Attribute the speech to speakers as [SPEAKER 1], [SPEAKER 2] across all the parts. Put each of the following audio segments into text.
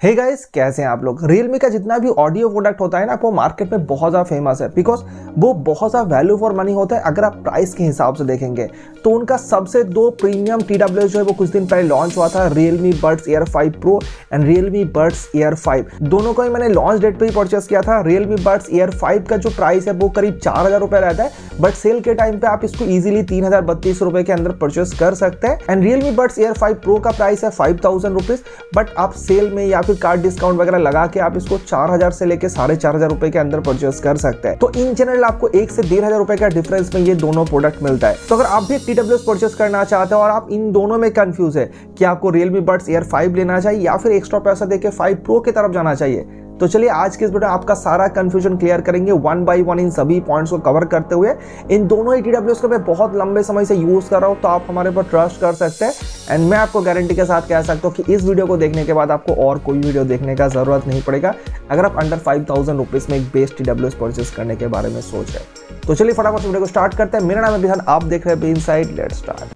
[SPEAKER 1] Hey guys, कैसे हैं आप लोग। Realme का जितना भी ऑडियो प्रोडक्ट होता है ना, वो मार्केट में बहुत ज़्यादा फेमस है बिकॉज वो बहुत ज़्यादा वैल्यू फॉर मनी होता है। अगर आप प्राइस के हिसाब से देखेंगे तो उनका सबसे दो प्रीमियम TWS जो है वो कुछ दिन पहले लॉन्च हुआ था, Realme Buds Air 5 Pro and Realme Buds Air 5। दोनों को ही मैंने लॉन्च डेट पे ही परचेस किया था। Realme Buds Air 5 का जो प्राइस है वो करीब 4,000 रुपये रहता है, बट सेल के टाइम पे आप इसको इजीली 3,032 रुपये के अंदर परचेस कर सकते हैं। And Realme Buds Air 5 Pro का प्राइस है 5,000 रुपीज, बट आप सेल में या फिर कार्ड डिस्काउंट वगैरह लगा के आप इसको 4,000 से लेके 4,500 रुपए के अंदर परचेस कर सकते हैं। तो इन जनरल आपको 1 से 1,500 रुपए का डिफरेंस में ये दोनों प्रोडक्ट मिलता है। तो अगर आप भी TWS परचेस करना चाहते हो और आप इन दोनों में कंफ्यूज है कि आपको Realme Buds Air 5 लेना चाहिए या फिर एक्स्ट्रा पैसा देके 5 Pro की तरफ जाना चाहिए, तो चलिए आज के इस वीडियो में आपका सारा कंफ्यूजन क्लियर करेंगे वन बाय वन, इन सभी पॉइंट्स को कवर करते हुए। इन दोनों ही TWS को मैं बहुत लंबे समय से यूज कर रहा हूं, तो आप हमारे पर ट्रस्ट कर सकते हैं। एंड मैं आपको गारंटी के साथ कह सकता हूं कि इस वीडियो को देखने के बाद आपको और कोई वीडियो देखने का जरूरत नहीं पड़ेगा अगर आप अंडर 5,000 रुपीज में एक बेस्ट TWS परचेस करने के बारे में सोच रहे हैं। तो चलिए फटाफट वीडियो को स्टार्ट करते हैं। मेरा नाम है विधान, आप देख रहे हैं इनसाइड। Let's start.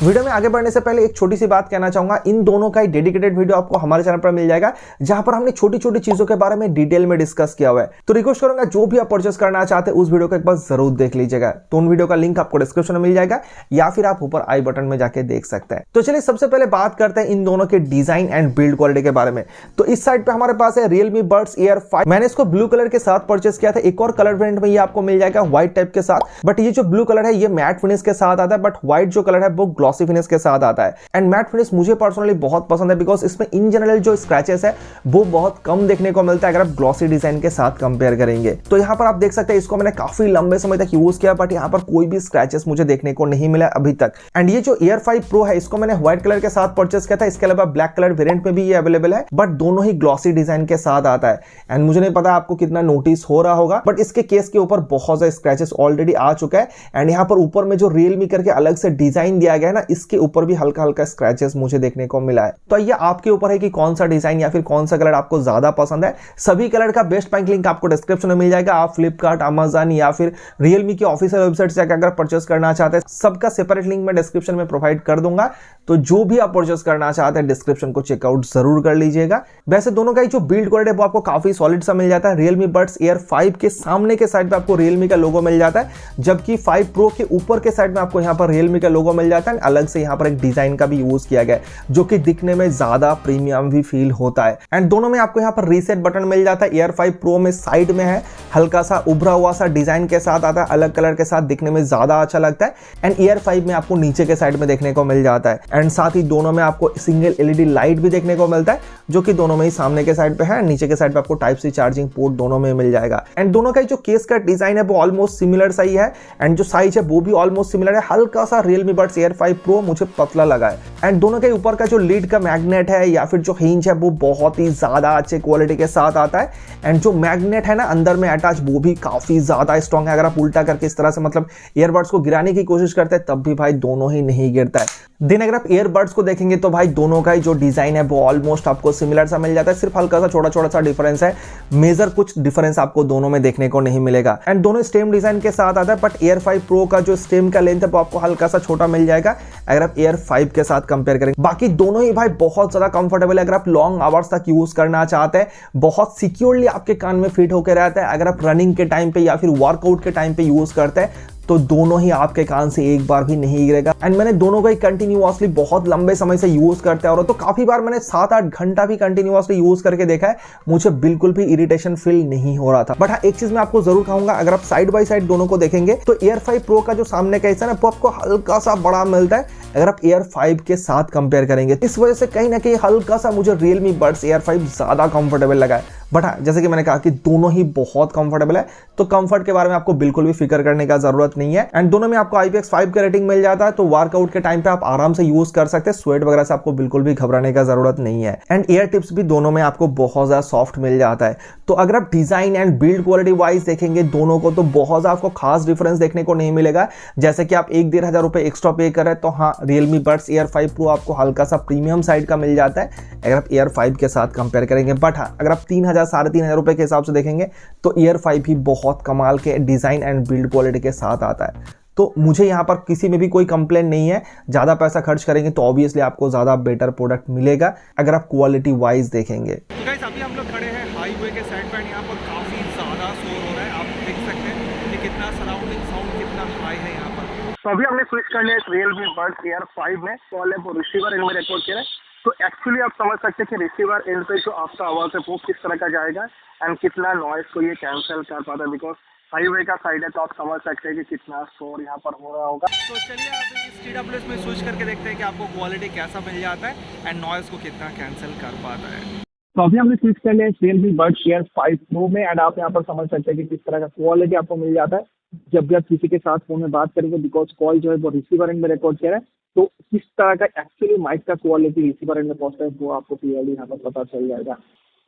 [SPEAKER 1] वीडियो में आगे बढ़ने से पहले एक छोटी सी बात कहना चाहूंगा, इन दोनों का एक डेडिकेटेड वीडियो आपको हमारे चैनल पर मिल जाएगा जहां पर हमने छोटी छोटी चीजों के बारे में डिटेल में डिस्कस किया हुआ है। तो रिक्वेस्ट करूंगा जो भी आप परचेस करना चाहते हैं उस वीडियो को एक बार जरूर देख लीजिएगा। तो उन वीडियो का लिंक आपको डिस्क्रिप्शन में मिल जाएगा या फिर आप ऊपर आई बटन में जाके देख सकते हैं। तो चलिए सबसे पहले बात करते हैं इन दोनों के डिजाइन एंड बिल्ड क्वालिटी के बारे में। तो इस साइड पे हमारे पास है Realme Buds Air 5। मैंने इसको ब्लू कलर के साथ परचेस किया था। एक और कलर वेरिएंट में ये आपको मिल जाएगा व्हाइट टाइप के साथ, बट ये जो ब्लू कलर है ये मैट फिनिश के साथ आता है, बट व्हाइट जो कलर है वो ग्लॉसी फिनिश के साथ आता है। एंड मैट फिनिश मुझे पर्सनली बहुत पसंद है बिकॉज इसमें इन जनरल जो स्क्रैचेस है वो बहुत कम देखने को मिलता है अगर आप ग्लॉसी डिजाइन के साथ कंपेयर करेंगे। तो यहाँ पर आप देख सकते हैं इसको मैंने काफी लंबे समय तक यूज किया, बट यहाँ पर कोई भी स्क्रैचेस मुझे देखने को नहीं मिला अभी तक। एंड ये जो Air 5 Pro है इसको मैंने व्हाइट कलर के साथ परचेस किया था। इसके अलावा ब्लैक कलर वेरिएंट में भी ये अवेलेबल है, बट दोनों ही ग्लॉसी डिजाइन के साथ आता है। एंड मुझे नहीं पता आपको कितना नोटिस हो रहा होगा, बट इसके केस के ऊपर बहुत ज्यादा स्क्रैचेस ऑलरेडी आ चुका है। एंड यहाँ पर ऊपर में जो Realme करके अलग से डिजाइन दिया गया है ना, इसके ऊपर भी हल्का हल्का स्क्रैचेस मुझे देखने को मिला है। तो ये आपके ऊपर है कि कौन सा डिजाइन या फिर कौन सा कलर आपको ज्यादा पसंद है। सभी कलर का बेस्ट बैंक लिंक आपको डिस्क्रिप्शन में मिल जाएगा। आप फ्लिपकार्ट, अमेजन या फिर Realme की ऑफिशियल वेबसाइट से अगर परचेस करना चाहते हैं, सबका सेपरेट लिंक मैं डिस्क्रिप्शन में प्रोवाइड कर दूंगा। तो जो भी आप परचेस करना चाहते हैं डिस्क्रिप्शन को चेकआउट जरूर कर लीजिएगा। वैसे दोनों का ही जो बिल्ड क्वालिटी है वो आपको काफी सॉलिड सा मिल जाता है। Realme Buds Air 5 के सामने के साइड पे आपको Realme का लोगो मिल जाता है, जबकि 5 Pro के ऊपर के साइड में आपको यहाँ पर Realme का लोगो मिल जाता है। अलग से यहाँ पर एक डिजाइन का भी यूज किया गया है जो कि दिखने में ज्यादा प्रीमियम भी फील होता है। एंड दोनों में आपको यहाँ पर रीसेट बटन मिल जाता है। Air 5 Pro में साइड में है, हल्का सा उभरा हुआ सा डिजाइन के साथ आता है, अलग कलर के साथ दिखने में ज्यादा अच्छा लगता है। एंड Air 5 में आपको नीचे के साइड में देखने को मिल जाता है। एंड साथ ही दोनों में आपको सिंगल LED लाइट भी देखने को मिलता है, जो कि दोनों में ही सामने के साइड पे है। नीचे के साइड पे आपको टाइप सी चार्जिंग पोर्ट दोनों में मिल जाएगा। एंड दोनों का जो केस का डिजाइन है वो ऑलमोस्ट सिमिलर सा ही है, एंड जो साइज है वो भी ऑलमोस्ट सिमिलर है। हल्का सा Realme Buds Air 5 Pro मुझे पतला लगा है। एंड दोनों के ऊपर का जो लीड का मैग्नेट है या फिर जो हिंज है वो बहुत ही ज्यादा अच्छे क्वालिटी के साथ आता है। एंड जो मैग्नेट है ना अंदर में अटैच, वो भी काफी ज्यादा स्ट्रॉन्ग है। अगर आप उल्टा करके इस तरह से मतलब ईयरबड्स को गिराने की कोशिश करते हैं तब भी भाई दोनों ही नहीं गिरता है। दिन अगर आप ईयरबड्स को देखेंगे तो भाई दोनों का ही जो डिजाइन है वो ऑलमोस्ट आपको सिमिलर सा मिल जाता है। सिर्फ हल्का सा छोटा छोटा सा डिफरेंस है, मेजर कुछ डिफरेंस आपको दोनों में देखने को नहीं मिलेगा। एंड दोनों स्टेम डिजाइन के साथ आता है, बट Air 5 Pro का जो स्टेम का लेंथ है वो आपको हल्का सा छोटा मिल जाएगा अगर आप Air 5 के साथ कंपेयर करेंगे। बाकी दोनों ही भाई बहुत ज्यादा कंफर्टेबल है। अगर आप लॉन्ग आवर्स तक यूज करना चाहते हैं, बहुत सिक्योरली आपके कान में फिट होकर रहता है। अगर आप रनिंग के टाइम पे या फिर वर्कआउट के टाइम पे यूज करते हैं तो दोनों ही आपके कान से एक बार भी नहीं गिरेगा। एंड मैंने दोनों को ही कंटिन्यूअसली बहुत लंबे समय से यूज करते हैं, और तो काफी बार मैंने 7-8 घंटा भी कंटिन्यूअसली यूज करके देखा है, मुझे बिल्कुल भी इरिटेशन फील नहीं हो रहा था। बट हाँ, एक चीज मैं आपको जरूर कहूंगा, अगर आप साइड बाय साइड दोनों को देखेंगे तो Air 5 Pro का जो सामने का हिस्सा है वो आपको हल्का सा बड़ा मिलता है अगर आप Air 5 के साथ कंपेयर करेंगे। इस वजह से कहीं ना कहीं हल्का सा मुझे Realme Buds Air 5 ज्यादा कंफर्टेबल लगा है। बट हाँ, जैसे कि मैंने कहा कि दोनों ही बहुत कंफर्टेबल है, तो कंफर्ट के बारे में आपको बिल्कुल भी फिक्र करने का जरूरत नहीं है। एंड दोनों में आपको IPX5 का रेटिंग मिल जाता है, तो वर्कआउट के टाइम पे आप आराम से यूज कर सकते हैं। स्वेट वगैरह से आपको बिल्कुल भी घबराने का जरूरत नहीं है। एंड एयर टिप्स भी दोनों में आपको बहुत ज्यादा सॉफ्ट मिल जाता है। तो अगर आप design and build quality wise देखेंगे दोनों को, तो बहुत ज्यादा आपको खास डिफरेंस देखने को नहीं मिलेगा। जैसे कि आप 1-1,500 रुपए एक्स्ट्रा पे करें तो हाँ, Realme Buds Air 5 Pro आपको हल्का सा प्रीमियम साइड का मिल जाता है अगर आप Air 5 के साथ कंपेयर करेंगे। बट हाँ, अगर आप 3,000-3,500 रुपए के हिसाब से देखेंगे तो Air 5 ही बहुत कमाल के डिजाइन एंड बिल्ड क्वालिटी के साथ आता है। तो मुझे यहाँ पर किसी में भी कोई कंप्लेंट नहीं है। ज्यादा पैसा खर्च करेंगे तो ऑब्वियसली आपको ज्यादा बेटर प्रोडक्ट मिलेगा अगर आप क्वालिटी वाइज देखेंगे।
[SPEAKER 2] तो गाइस अभी हम लोग खड़े हैं हाईवे के साइड पर, यहाँ पर काफी ज्यादा शोर हो रहा है। आप देख सकते हैं कि कितना सराउंडिंग साउंड कितना हाई है यहाँ पर। तो अभी हमने स्विच कर लिया Realme Buds Air 5 में, कॉल है वो रिसीवर एंड में रिकॉर्ड किया है। तो एक्चुअली आप समझ सकते हैं कि रिसीवर एंड पे जो आपका आवाज है वो किस तरह का जाएगा एंड कितना नॉइस को ये कैंसिल कर पाता है, बिकॉज हाईवे का साइड है तो आप समझ सकते हैं कि कितना शोर यहाँ पर हो रहा होगा। तो चलिए आप इस TWS में स्विच करके देखते हैं कि आपको क्वालिटी कैसा मिल जाता है एंड नॉइस को कितना कैंसिल कर पाता है। तो अभी हमने स्विच कर लिया Realme Buds Air 5 Pro में एंड आप यहाँ पर समझ सकते हैं कि किस तरह का क्वालिटी आपको मिल जाता है जब भी आप किसी के साथ फोन में बात करेंगे, बिकॉज कॉल जो है वो रिसीवर एंड में रिकॉर्ड किया है। तो किस तरह का एक्चुअली माइक का क्वालिटी रिसीवर एंड में पहुंचता है वो आपको क्लियरली यहाँ पर पता चल जाएगा।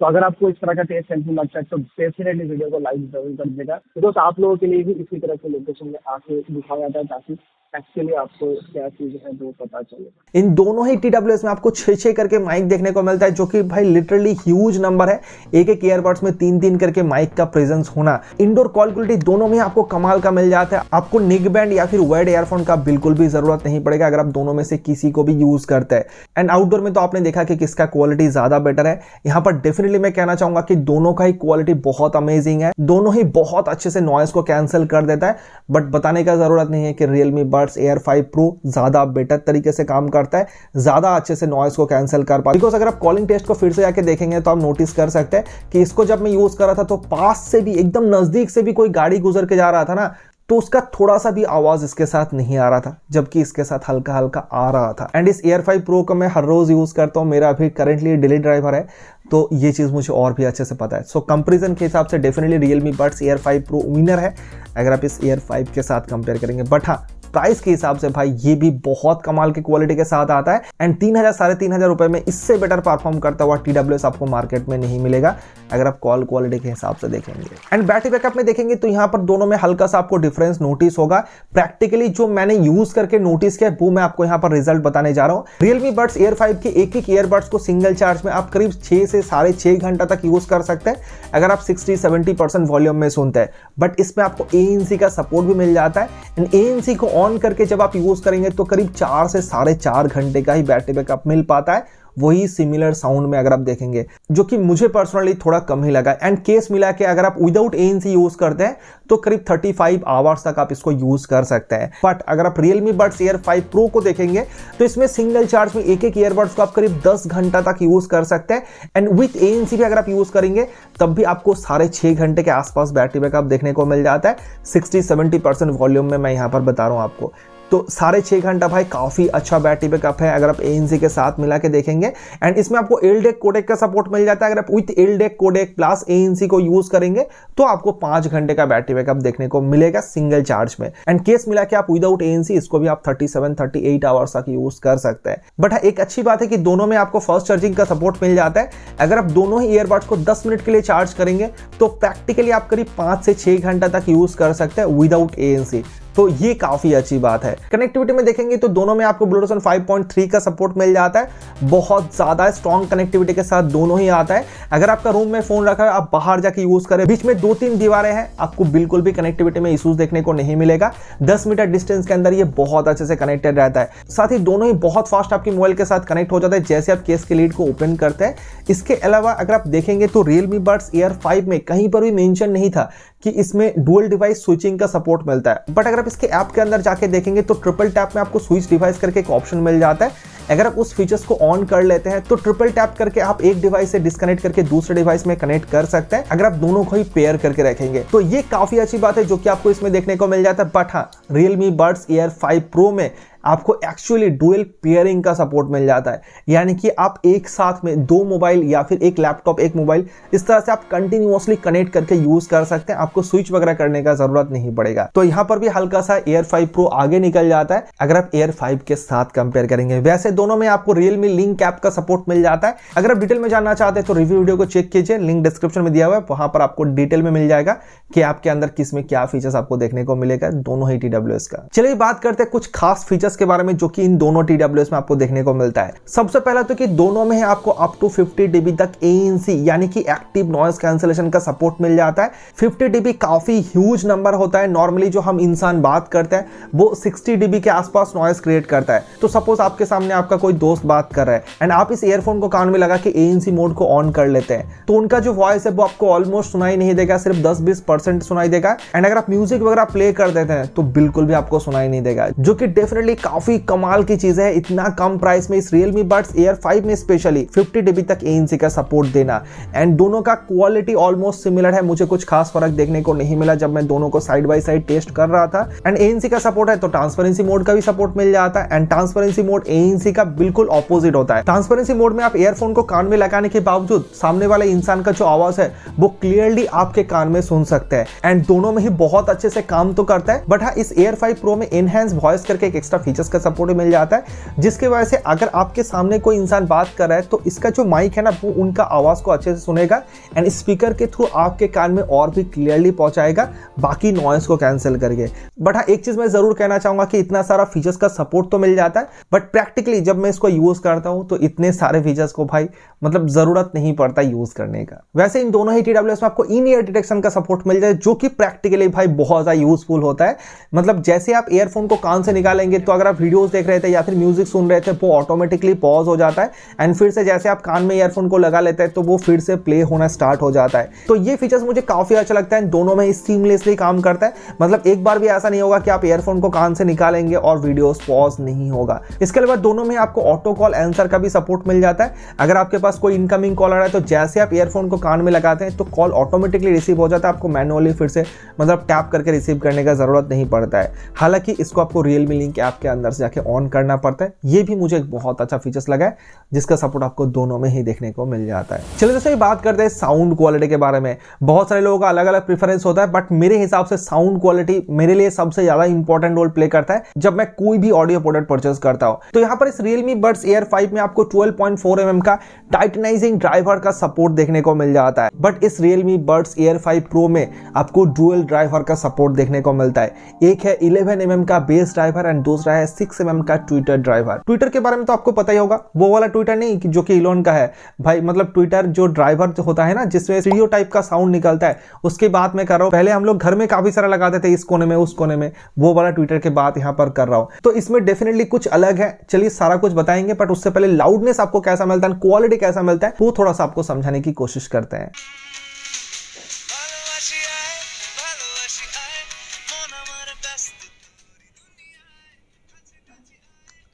[SPEAKER 2] तो अगर आपको इस तरह का टेस्ट हेल्पफुल लगता है तो डेफिनेटली वीडियो को लाइक जरूर कर देगा, बिकॉज आप लोगों के लिए भी इसी तरह के लोकेशन में आके दिखाया जाता है ताकि एक्चुअली आपको क्या चीज है वो पता चले।
[SPEAKER 1] इन दोनों ही TWS में आपको 6-6 करके माइक देखने को मिलता है, जो कि भाई लिटरली ह्यूज नंबर है। एक ईयरबड्स में 3-3 करके माइक का प्रेजेंस होना। इंडोर कॉल क्वालिटी दोनों में आपको कमाल का मिल जाता है। आपको निक बैंड या फिर वायर्ड ईयरफोन का बिल्कुल भी जरूरत नहीं पड़ेगा अगर आप दोनों में से किसी को भी यूज करते हैं। एंड आउटडोर में तो आपने देखा कि किसका क्वालिटी ज्यादा बेटर है। यहाँ पर डेफिनेटली मैं कहना चाहूंगा कि दोनों का ही क्वालिटी बहुत अमेजिंग है। दोनों ही बहुत अच्छे से नॉइस को कैंसिल कर देता है। बट बताने का जरूरत नहीं है कि Realme Buds Air 5 Pro ज्यादा बेटर तरीके से काम करता है, ज्यादा अच्छे से नॉइस को कैंसिल कर पाता है। बिकॉज अगर आप कॉलिंग टेस्ट को फिर से जाके देखेंगे तो आप नोटिस कर सकते हैं कि इसको जब मैं यूज कर रहा था तो पास से भी एकदम नजदीक से भी कोई गाड़ी गुजर के जा रहा था ना, तो उसका थोड़ा सा भी आवाज इसके साथ नहीं आ रहा था, जबकि इसके साथ हल्का हल्का आ रहा था। एंड इस Air 5 Pro को मैं हर रोज यूज करता हूं। मेरा अभी करेंटली डेली ड्राइवर है, तो ये चीज मुझे और भी अच्छे से पता है। सो कंपैरिजन के हिसाब से definitely Realme Buds Air 5 Pro winner है अगर आप इस Air 5 के साथ कंपेयर करेंगे। बट हाँ, प्राइस के हिसाब से भाई ये भी बहुत कमाल की क्वालिटी के साथ आता है। एंड 3,000-3,500 रुपए में इससे बेटर परफॉर्म करता हुआ TWS आपको मार्केट में नहीं मिलेगा अगर आप कॉल क्वालिटी के हिसाब से देखेंगे। एंड बैटरी बैकअप में देखेंगे तो यहाँ पर दोनों में हल्का सा आपको डिफरेंस नोटिस होगा। प्रैक्टिकली जो मैंने यूज करके नोटिस किया वो मैं आपको यहाँ पर रिजल्ट बताने जा रहा हूँ। Realme Buds Air 5 के एक ईयरबड्स को सिंगल चार्ज में आप करीब 6 से 6.5 घंटा तक यूज कर सकते हैं अगर आप 60-70% वॉल्यूम में सुनते हैं। बट इसमें आपको ANC का सपोर्ट भी मिल जाता है। एंड ANC को ऑन करके जब आप यूज करेंगे तो करीब 4 से 4.5 घंटे का ही बैटरी बैकअप मिल पाता है, वही सिमिलर साउंड में अगर आप देखेंगे, जो कि मुझे पर्सनली थोड़ा कम ही लगा। एंड केस मिला के अगर आप विदाउट ANC यूज करते हैं तो करीब 35 आवर्स तक आप इसको यूज कर सकते हैं। बट अगर आप Realme Buds Air 5 Pro को देखेंगे तो इसमें सिंगल चार्ज में एक ईयरबड्स को आप करीब 10 घंटा तक यूज कर सकते हैं। एंड विथ ANC भी अगर आप यूज करेंगे तब भी आपको 6.5 घंटे के आसपास बैटरी बैकअप देखने को मिल जाता है। 60-70% वॉल्यूम में मैं यहाँ पर बता रहा हूँ आपको, तो 6.5 घंटा भाई काफी अच्छा बैटरी बैकअप है अगर आप ANC के साथ मिला के देखेंगे। एंड इसमें आपको LDAC कोडेक का सपोर्ट मिल जाता है। अगर आप with LDAC codec plus ANC को यूज करेंगे तो आपको 5 घंटे का बैटरी बैकअप देखने को मिलेगा सिंगल चार्ज में। एंड केस मिला के आप विदाउट ANC इसको भी आप 37-38 आवर्स तक यूज कर सकते हैं। बट एक अच्छी बात है कि दोनों में आपको फास्ट चार्जिंग का सपोर्ट मिल जाता है। अगर आप दोनों ही ईयरबड्स को 10 मिनट के लिए चार्ज करेंगे तो प्रैक्टिकली आप करीब 5 से 6 घंटा तक यूज कर सकते हैं विदाउट ANC। तो ये काफी अच्छी बात है। कनेक्टिविटी में देखेंगे तो दोनों में आपको Bluetooth 5.3 का सपोर्ट मिल जाता है। बहुत ज्यादा स्ट्रॉन्ग कनेक्टिविटी के साथ दोनों ही आता है। अगर आपका रूम में फोन रखा है, आप बाहर जाके यूज करें, बीच में 2-3 दीवारें हैं, आपको बिल्कुल भी कनेक्टिविटी में इश्यूज देखने को नहीं मिलेगा। 10 मीटर डिस्टेंस के अंदर ये बहुत अच्छे से कनेक्टेड रहता है। साथ ही दोनों ही बहुत फास्ट आपकी मोबाइल के साथ कनेक्ट हो जाता है जैसे आप केस के लीड को ओपन करते हैं। इसके अलावा अगर आप देखेंगे तो Realme Buds Air 5 में कहीं पर भी मेंशन नहीं था कि इसमें डुअल डिवाइस स्विचिंग का सपोर्ट मिलता है। बट अगर आप इसके ऐप के अंदर जाके देखेंगे तो ट्रिपल टैप में आपको स्विच डिवाइस करके एक ऑप्शन मिल जाता है। अगर आप उस फीचर्स को ऑन कर लेते हैं तो ट्रिपल टैप करके आप एक डिवाइस से डिस्कनेक्ट करके दूसरे डिवाइस में कनेक्ट कर सकते हैं अगर आप दोनों को ही पेयर करके रखेंगे। तो ये काफी अच्छी बात है जो कि आपको इसमें देखने को मिल जाता है। बट हाँ, Realme Buds Air 5 Pro में आपको एक्चुअली डुअल पेयरिंग का सपोर्ट मिल जाता है, यानी कि आप एक साथ में 2 मोबाइल या फिर एक लैपटॉप एक मोबाइल इस तरह से आप कंटिन्यूअसली कनेक्ट करके यूज कर सकते हैं। आपको स्विच वगैरह करने का जरूरत नहीं पड़ेगा। तो यहाँ पर भी हल्का सा Air 5 Pro आगे निकल जाता है अगर आप Air 5 के साथ कंपेयर करेंगे। वैसे दोनों में आपको Realme Link ऐप का सपोर्ट मिल जाता है। अगर आप डिटेल में जानना चाहते हैं तो रिव्यू वीडियो को चेक कीजिए, लिंक डिस्क्रिप्शन में दिया हुआ है, वहां पर आपको डिटेल में मिल जाएगा कि ऐप के अंदर किस में क्या फीचर्स आपको देखने को मिलेगा दोनों ही TWS का। चलिए बात करते हैं कुछ खास फीचर्स फीचर्स के बारे में जो कि इन दोनों TWS में आपको देखने को मिलता है। सबसे पहला तो कि दोनों में आपको अप टू 50 dB तक ANC यानी कि एक्टिव नॉइस कैंसिलेशन का सपोर्ट मिल जाता है। 50 dB काफी ह्यूज नंबर होता है। नॉर्मली जो हम इंसान बात करते हैं वो 60 dB के आसपास नॉइस क्रिएट करता है। तो सपोज आपके सामने आपका कोई दोस्त बात कर रहा है एंड आप इस ईयरफोन को कान में लगा के ANC मोड को ऑन कर लेते हैं तो उनका जो वॉइस है वो आपको ऑलमोस्ट सुनाई नहीं देगा, सिर्फ 10-20% सुनाई देगा। एंड अगर आप म्यूजिक वगैरह प्ले कर देते हैं तो बिल्कुल भी आपको सुनाई नहीं देगा, जो कि डेफिनेटली काफी कमाल की चीज है। इतना कम प्राइस में इस Realme Buds Air 5 में स्पेशली 50 dB तक ANC का सपोर्ट देना। एंड दोनों का क्वालिटी ऑलमोस्ट सिमिलर है, मुझे कुछ खास फर्क देखने को नहीं मिला जब मैं दोनों को साइड बाय साइड टेस्ट कर रहा था। एंड ANC का सपोर्ट है तो ट्रांसपेरेंसी मोड का भी सपोर्ट मिल जाता है। एंड ट्रांसपेरेंसी मोड ANC का बिल्कुल ऑपोजिट होता है। ट्रांसपेरेंसी मोड में आप ईयरफोन को कान में लगाने के बावजूद सामने वाले इंसान का जो आवाज है वो क्लियरली आपके कान में सुन सकते हैं। एंड दोनों में ही बहुत अच्छे से काम तो करता है। बट हाँ, इस Air 5 Pro में एनहांस वॉइस करके एक एक्स्ट्रा फीचर्स का सपोर्ट मिल जाता है, जिसके वजह से अगर आपके सामने कोई इंसान बात कर रहा है तो इसका जो माइक है ना वो उनका आवाज को अच्छे से सुनेगा एंड स्पीकर के थ्रू आपके कान में और भी क्लियरली पहुंचाएगा बाकी नॉइस को कैंसिल करके। बट हाँ, एक चीज मैं जरूर कहना चाहूंगा कि इतना सारा फीचर्स का सपोर्ट तो मिल जाता है बट प्रैक्टिकली जब मैं इसको यूज करता हूं तो इतने सारे फीचर्स को भाई मतलब जरूरत नहीं पड़ता यूज करने का। वैसे इन दोनों ही TWS में आपको इन ईयर डिटेक्शन का सपोर्ट मिल जाए, जो कि प्रैक्टिकली भाई बहुत ज्यादा यूजफुल होता है। मतलब जैसे आप ईयरफोन को कान से निकालेंगे तो अगर आप वीडियोस देख रहे थे या फिर म्यूजिक सुन रहे थे वो ऑटोमेटिकली पॉज हो जाता है एंड फिर से जैसे आप कान में ईयरफोन को लगा लेते हैं तो वो फिर से प्ले होना स्टार्ट हो जाता है। तो ये फीचर्स मुझे काफी अच्छा लगता है। दोनों में सीमलेसली काम करता है, मतलब एक बार भी ऐसा नहीं होगा कि आप ईयरफोन को कान से निकालेंगे और वीडियोस पॉज नहीं होगा। इसके अलावा दोनों में आपको ऑटो कॉल आंसर का भी सपोर्ट मिल जाता है। अगर आपके पास कोई इनकमिंग कॉल आ रहा है तो जैसे आप ईयरफोन को कान में लगाते हैं तो कॉल ऑटोमेटिकली रिसीव हो जाता है, आपको मैनुअली फिर से मतलब टैप करके रिसीव करने का जरूरत नहीं पड़ता है। हालांकि इसको आपको Realme लिंक ऐप के अंदर से जाके ऑन करना पड़ता है। ये भी मुझे एक बहुत अच्छा फीचर्स लगा है जिसका सपोर्ट आपको दोनों में ही देखने को मिल जाता है। चलिए दोस्तों बात करते हैं साउंड क्वालिटी के बारे में। बहुत सारे लोगों का अलग अलग प्रेफरेंस होता है बट मेरे हिसाब से साउंड क्वालिटी मेरे लिए सबसे ज्यादा इंपॉर्टेंट रोल प्ले करता है जब मैं कोई भी ऑडियो प्रोडक्ट परचेस करता हूं। तो यहाँ पर इस Realme Buds Air 5 में आपको 12.4 mm का टाइटनाइजिंग ड्राइवर का सपोर्ट देखने को मिल जाता है। बट इस Realme Buds Air 5 Pro में आपको डुअल ड्राइवर का सपोर्ट देखने को मिलता है। एक है 11 mm का बेस ड्राइवर एंड दूसरा है 6 mm का ट्विटर ड्राइवर। ट्विटर के बारे में तो आपको पता ही होगा, वो वाला ट्विटर नहीं जो कि इलोन का है भाई, मतलब ट्विटर जो ड्राइवर होता है ना जिसमें स्टीरियो टाइप का साउंड निकलता है, उसकी बात मैं कर रहा हूं। पहले हम लोग घर में काफी सारा लगाते थे इस कोने में उस कोने में, वो वाला ट्विटर के बात यहां पर कर रहा हूं। तो इसमें डेफिनेटली कुछ अलग है, चलिए सारा कुछ बताएंगे बट उससे पहले लाउडनेस आपको कैसा मिलता है, क्वालिटी कैसा मिलता है वो थोड़ा सा आपको समझाने की कोशिश करते हैं।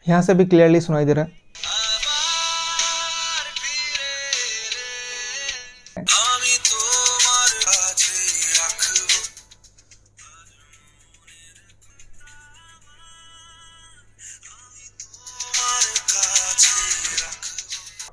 [SPEAKER 1] यहां से भी क्लियरली सुनाई दे रहा है।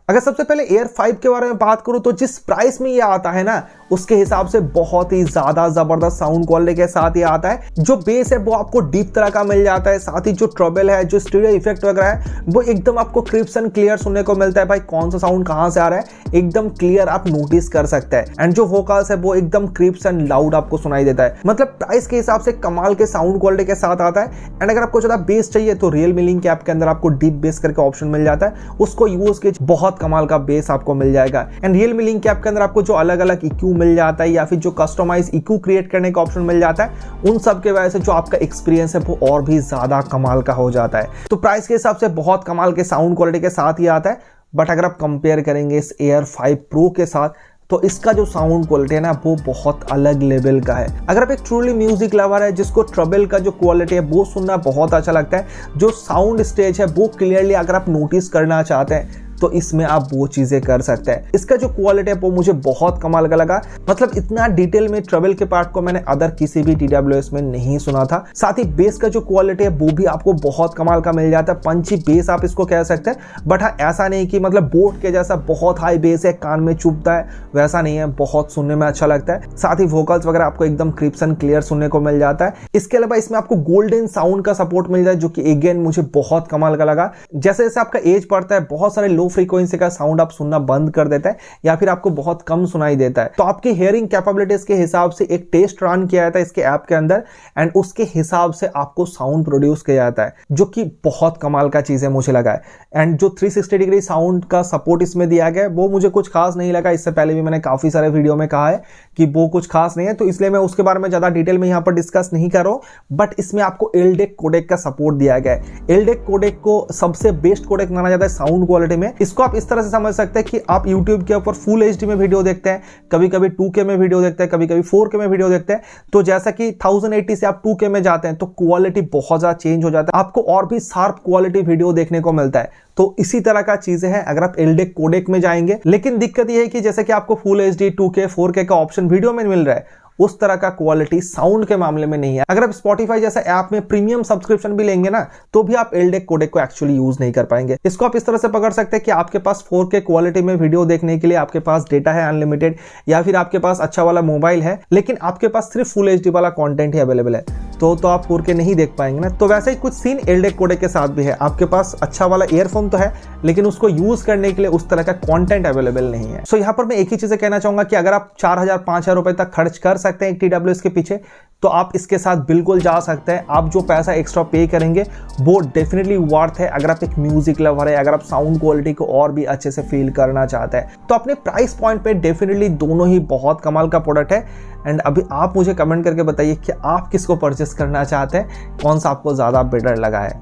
[SPEAKER 1] अगर सबसे पहले Air 5 के बारे में बात करूं तो जिस प्राइस में ये आता है ना उसके हिसाब से बहुत ही ज्यादा जबरदस्त साउंड क्वालिटी के साथ ये आता है। जो बेस है वो आपको डीप तरह का मिल जाता है, साथ ही जो ट्रबल है, जो स्टीरियो इफेक्ट वगैरह है वो एकदम आपको क्रिस्प एंड क्लियर सुनने को मिलता है। भाई कौन सा साउंड कहां से आ रहा है एकदम क्लियर आप नोटिस कर सकते हैं। एंड जो वोकल्स है वो एकदम क्रिस्प एंड लाउड आपको सुनाई देता है। मतलब प्राइस के हिसाब से कमाल के साउंड क्वालिटी के साथ आता है। एंड अगर आपको ज्यादा बेस चाहिए तो Realme लिंक ऐप के अंदर आपको डीप बेस करके ऑप्शन मिल जाता है, उसको यूज के बहुत कमाल का बेस आपको मिल जाएगा। एंड Realme लिंक ऐप के अंदर आपको जो अलग अलग EQ मिल जाता है या फिर जो कस्टमाइज EQ क्रिएट करने का ऑप्शन मिल जाता है, उन सब के वजह से जो आपका एक्सपीरियंस है वो और भी ज्यादा कमाल का हो जाता है। तो प्राइस के हिसाब से बहुत कमाल के साउंड क्वालिटी के साथ ही आता है। बट अगर आप कंपेयर करेंगे इस Air 5 Pro के साथ तो इसका जो साउंड क्वालिटी है ना वो बहुत अलग लेवल का है। अगर आप एक ट्रूली म्यूजिक लवर है जिसको ट्रबल का जो क्वालिटी है वो सुनना बहुत अच्छा लगता है, जो साउंड स्टेज है वो क्लियरली अगर आप नोटिस करना चाहते हैं तो इसमें आप वो चीजें कर सकते हैं। इसका जो क्वालिटी है वो मुझे बहुत कमाल का लगा। मतलब इतना डिटेल में ट्रबल के पार्ट को मैंने अदर किसी भी TWS में नहीं सुना था। साथ ही बेस का जो क्वालिटी है वो भी आपको बहुत कमाल का मिल जाता है। पंची बेस आप इसको कह सकते हैं। बट हाँ, ऐसा नहीं कि मतलब बोट के जैसा बहुत हाई बेस है कान में चुभता है, वैसा नहीं है, बहुत सुनने में अच्छा लगता है। साथ ही वोकल्स वगैरह आपको एकदम क्रिस्प एंड क्लियर सुनने को मिल जाता है। इसके अलावा इसमें आपको गोल्डन साउंड का सपोर्ट मिल जाए जो कि अगेन मुझे बहुत कमाल का लगा। जैसे जैसे आपका एज बढ़ता है बहुत सारे लो फ्रीक्वेंसी का साउंड आप सुनना बंद कर देता है या फिर आपको बहुत कम सुनाई देता है। तो आपकी हियरिंग कैपेबिलिटीज के हिसाब से एक टेस्ट रन किया जाता है इसके ऐप के अंदर एंड उसके हिसाब से आपको साउंड प्रोड्यूस किया जाता है, जो कि बहुत कमाल का चीज है मुझे लगा है। एंड जो 360 डिग्री साउंड का सपोर्ट इसमें दिया गया है वो मुझे कुछ खास नहीं लगा। इससे पहले भी मैंने काफी सारे वीडियो में कहा है कि वो कुछ खास नहीं है, तो इसलिए मैं उसके बारे में ज्यादा डिटेल में यहां पर डिस्कस नहीं कर रहा हूं। बट इसमें आपको एलडेक कोडेक का सपोर्ट दिया गया है। एलडेक कोडेक को सबसे बेस्ट कोडेक माना जाता है साउंड क्वालिटी में। इसको आप इस तरह से समझ सकते हैं कि आप यूट्यूब के ऊपर फुल एचडी में वीडियो देखते हैं, कभी कभी 2K में वीडियो देखते हैं, कभी कभी 4K में वीडियो देखते हैं। तो जैसा कि 1080 से आप 2K में जाते हैं तो क्वालिटी बहुत ज्यादा चेंज हो जाता है, आपको और भी शार्प क्वालिटी वीडियो देखने को मिलता है। तो इसी तरह का चीजें हैं अगर आप एलडेक कोडेक में जाएंगे। लेकिन दिक्कत यह है कि जैसे कि आपको फुल एचडी 2K 4K का ऑप्शन वीडियो में मिल रहा है, उस तरह का क्वालिटी साउंड के मामले में नहीं है। अगर आप स्पॉटिफाई जैसा ऐप में प्रीमियम सब्सक्रिप्शन भी लेंगे ना, तो भी आप एलडेक कोडेक को एक्चुअली यूज नहीं कर पाएंगे। इसको आप इस तरह से पकड़ सकते हैं कि आपके पास 4K क्वालिटी में वीडियो देखने के लिए आपके पास डेटा है अनलिमिटेड, या फिर आपके पास अच्छा वाला मोबाइल है लेकिन आपके पास सिर्फ फुल एचडी वाला कंटेंट ही अवेलेबल है, तो आप 4K नहीं देख पाएंगे ना। तो वैसे ही कुछ सीन एलडेक कोडेक के साथ भी है। आपके पास अच्छा वाला ईयरफोन तो है लेकिन उसको यूज करने के लिए उस तरह का कंटेंट अवेलेबल नहीं है। सो यहाँ पर मैं एक ही चीज कहना चाहूंगा कि अगर आप 4000-5000 रुपए तक खर्च कर सकते हैं एक TWS के पीछे, तो आप इसके साथ बिल्कुल जा सकते हैं। आप जो पैसा एक्स्ट्रा पे करेंगे वो डेफिनेटली वर्थ है। अगर आप एक म्यूजिक लवर है, अगर आप साउंड क्वालिटी को और भी अच्छे से फील करना चाहते हैं, तो अपने प्राइस पॉइंट पे डेफिनेटली दोनों ही बहुत कमाल का प्रोडक्ट है। एंड अभी आप मुझे कमेंट करके बताइए कि आप किसको परचेस करना चाहते हैं, कौन सा आपको ज्यादा बेटर लगा है।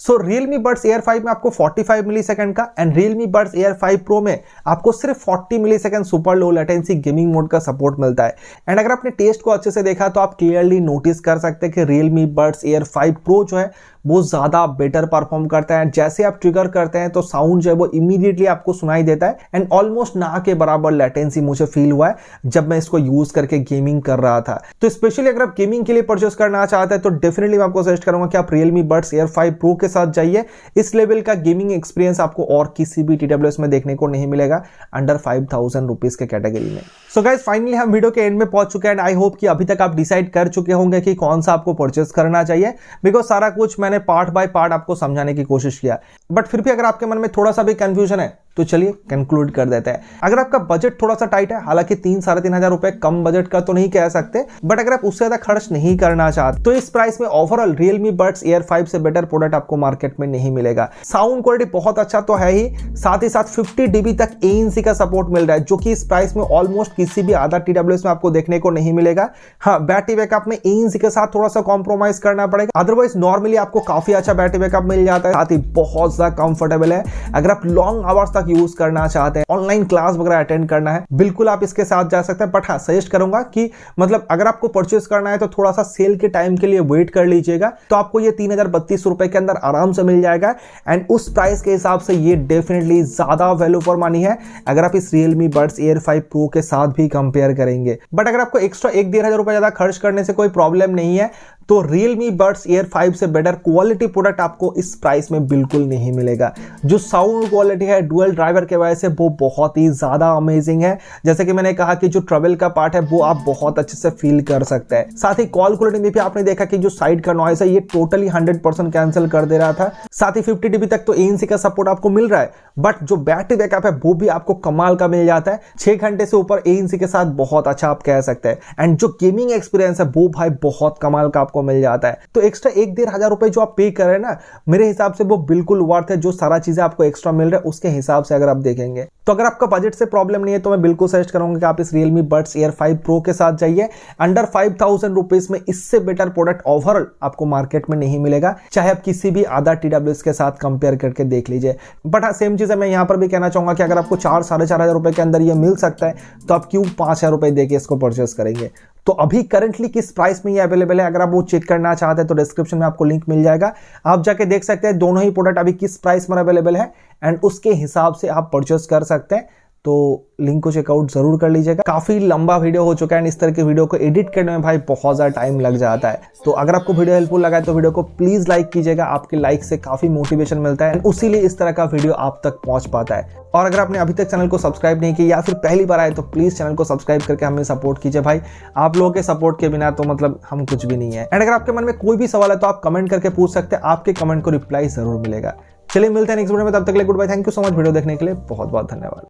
[SPEAKER 1] सो Realme Buds Air 5 में आपको 45 मिलीसेकंड का and Realme Buds Air 5 Pro में आपको सिर्फ 40 millisecond super low latency gaming mode का सपोर्ट मिलता है। एंड अगर आपने टेस्ट को अच्छे से देखा तो आप क्लियरली नोटिस कर सकते हैं कि Realme Buds Air 5 Pro जो है वो ज्यादा बेटर परफॉर्म करता है। जैसे आप ट्रिगर करते हैं तो साउंड जो है वो इमीडिएटली आपको सुनाई देता है एंड ऑलमोस्ट ना के बराबर लेटेंसी मुझे फील हुआ है जब मैं इसको यूज करके गेमिंग कर रहा था। तो स्पेशली अगर आप गेमिंग के लिए परचेस करना चाहते हैं तो डेफिनेटली मैं आपको सजेस्ट करूंगा कि आप Realme Buds Air 5 Pro के साथ जाइए। इस लेवल का गेमिंग एक्सपीरियंस आपको और किसी भी TWS में देखने को नहीं मिलेगा अंडर 5000 रुपीज के कैटेगरी में। सो गाइस फाइनली हम वीडियो के एंड में पहुंच चुके हैं एंड आई होप कि अभी तक आप डिसाइड कर चुके होंगे कि कौन सा आपको परचेस करना चाहिए, बिकॉज सारा कुछ मैंने पार्ट बाय पार्ट आपको समझाने की कोशिश किया। बट फिर भी अगर आपके मन में थोड़ा सा भी कंफ्यूजन है तो चलिए कंक्लूड कर देते हैं। अगर आपका बजट थोड़ा सा टाइट है, हालांकि 3-3.5 हजार रुपए कम बजट का तो नहीं कह सकते, बट अगर आप उससे ज्यादा खर्च नहीं करना चाहते तो इस प्राइस में ओवरऑल Realme Buds Air 5 से बेटर प्रोडक्ट आपको मार्केट में नहीं मिलेगा। साउंड क्वालिटी बहुत अच्छा तो है ही, साथ ही साथ 50 dB तक ANC का सपोर्ट मिल रहा है, जो कि इस प्राइस में ऑलमोस्ट किसी भी अदर TWS में आपको देखने को नहीं मिलेगा। हाँ, बैटरी बैकअप में ANC के साथ थोड़ा सा कॉम्प्रोमाइज करना पड़ेगा, अदरवाइज नॉर्मली आपको काफी अच्छा बैटरी बैकअप मिल जाता है। साथ ही बहुत ज्यादा कंफर्टेबल है। अगर आप लॉन्ग आवर्स तक यूज करना चाहते हैं, ऑनलाइन क्लास वगैरह अटेंड करना है, बिल्कुल आप इसके साथ जा सकते हैं। बट हाँ, सजेस्ट करूंगा कि मतलब अगर आपको परचेस करना है तो थोड़ा सा सेल के टाइम के लिए वेट कर लीजिएगा, तो आपको ये 3032 रुपए के अंदर आराम से मिल जाएगा। एंड उस प्राइस के हिसाब से ये डेफिनेटली ज्यादा वैल्यू फॉर मनी है अगर आप इस Realme Buds Air 5 Pro के साथ भी कंपेयर करेंगे। बट अगर आपको एक्स्ट्रा 1-1.5 हजार रुपए ज्यादा खर्च करने से कोई प्रॉब्लम नहीं है, तो Realme Buds Air 5 से बेटर क्वालिटी प्रोडक्ट आपको इस प्राइस में बिल्कुल नहीं मिलेगा। जो साउंड क्वालिटी है डुअल ड्राइवर के वजह से वो बहुत ही ज्यादा अमेजिंग है। जैसे कि मैंने कहा कि जो ट्रबल का पार्ट है वो आप बहुत अच्छे से फील कर सकते हैं। साथ ही कॉल क्वालिटी में भी आपने देखा कि जो साइड का नॉइस है ये टोटली 100% कैंसिल कर दे रहा था। साथ ही 50 dB तक तो ANC का सपोर्ट आपको मिल रहा है, बट जो बैटरी बैकअप है वो भी आपको कमाल का मिल जाता है। 6 घंटे से ऊपर ANC के साथ बहुत अच्छा आप कह सकते हैं। एंड जो गेमिंग एक्सपीरियंस है वो भाई बहुत कमाल का आपको मिल जाता है। तो एक्स्ट्रा 1-1.5 हजार रुपए जो आप पे कर रहे हैं ना, मेरे हिसाब से वो बिल्कुल वर्थ है। जो सारा चीजें आपको एक्स्ट्रा मिल रहा है उसके हिसाब से अगर आप देखेंगे, तो अगर आपका बजट से प्रॉब्लम नहीं है तो मैं बिल्कुल सजेस्ट करूंगा कि आप इस Realme Buds Air 5 Pro के साथ जाइए। अंडर 5000 रुपीज में इससे बेटर प्रोडक्ट ओवरऑल आपको मार्केट में नहीं मिलेगा, चाहे आप किसी भी अदर TWS के साथ कंपेयर करके देख लीजिए। बट हाँ, सेम चीज है, मैं यहां पर भी कहना चाहूंगा कि अगर आपको 4-4.5 हजार रुपए के अंदर ये मिल सकता है तो आप क्यों 5,000 रुपए देके इसको परचेस करेंगे। तो अभी करंटली किस प्राइस में ये अवेलेबल है, अगर आप वो चेक करना चाहते हैं तो डिस्क्रिप्शन में आपको लिंक मिल जाएगा, आप जाके देख सकते हैं दोनों ही प्रोडक्ट अभी किस प्राइस में अवेलेबल है एंड उसके हिसाब से आप परचेस कर सकते हैं। तो लिंक को चेकआउट जरूर कर लीजिएगा। काफी लंबा वीडियो हो चुका है, इस तरह के वीडियो को एडिट करने में भाई बहुत ज्यादा टाइम लग जाता है। तो अगर आपको वीडियो हेल्पफुल लगा है तो वीडियो को प्लीज लाइक कीजिएगा, आपके लाइक से काफी मोटिवेशन मिलता है, उसीलिए इस तरह का वीडियो आप तक पहुंच पाता है। और अगर आपने अभी तक चैनल को सब्सक्राइब नहीं किया या फिर पहली बार आए तो प्लीज चैनल को सब्सक्राइब करके हमें सपोर्ट कीजिए भाई। आप लोगों के सपोर्ट के बिना तो मतलब हम कुछ भी नहीं है। एंड अगर आपके मन में कोई भी सवाल है तो आप कमेंट करके पूछ सकते हैं, आपके कमेंट को रिप्लाई जरूर मिलेगा। चलिए मिलते हैं नेक्स्ट वीडियो में, तब तक के लिए goodbye, thank you so much video देखने के लिए, बहुत बहुत धन्यवाद।